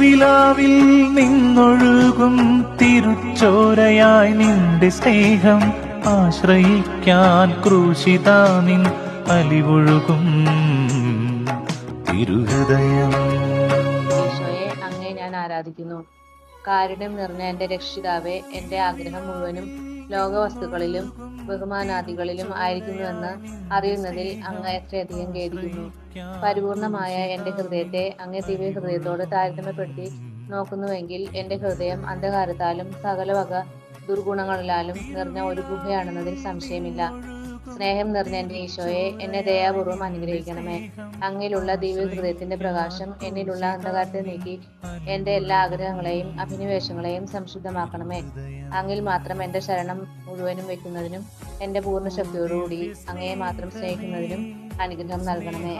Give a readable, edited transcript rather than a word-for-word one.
പൂനിലാവിൽ നിന്നൊഴുകും തിരുച്ചോരയായി നിന്റെ സ്നേഹം ആശ്രയിക്കാൻ ക്രൂശിതാ നിൻ അലിവൊഴുകും തിരുഹൃദയം. ഈശോയെ, അങ്ങേ ഞാൻ ആരാധിക്കുന്നു. കാരുണ്യം നിറഞ്ഞ എന്റെ രക്ഷിതാവേ, എന്റെ ആഗ്രഹം മുഴുവനും ലോകവസ്തുക്കളിലും ബഹുമാനാദികളിലും ആയിരിക്കുന്നുവെന്ന് അറിയുന്നതിൽ അങ്ങ് എത്രയധികം ഖേദിക്കുന്നു. പരിപൂർണമായ എന്റെ ഹൃദയത്തെ അങ്ങേ ദിവ്യ ഹൃദയത്തോട് താരതമ്യപ്പെടുത്തി നോക്കുന്നുവെങ്കിൽ എന്റെ ഹൃദയം അന്ധകാരത്താലും സകല വക ദുർഗുണങ്ങളിലാലും നിറഞ്ഞ ഒരു ഗുഹയാണെന്നതിൽ സംശയമില്ല. സ്നേഹം നിറഞ്ഞ എന്റെ ഈശോയെ, എന്നെ ദയാപൂർവം അനുഗ്രഹിക്കണമേ. അങ്ങിലുള്ള ദിവ്യ ഹൃദയത്തിന്റെ പ്രകാശം എന്നിലുള്ള അന്ധകാരത്തെ നീക്കി എന്റെ എല്ലാ ആഗ്രഹങ്ങളെയും അഭിനിവേശങ്ങളെയും സംശുദ്ധമാക്കണമേ. അങ്ങിൽ മാത്രം എന്റെ ശരണം മുഴുവനും വെക്കുന്നതിനും എന്റെ പൂർണ്ണ ശക്തിയോടുകൂടി അങ്ങയെ മാത്രം സ്നേഹിക്കുന്നതിനും അനുഗ്രഹം നൽകണമേ.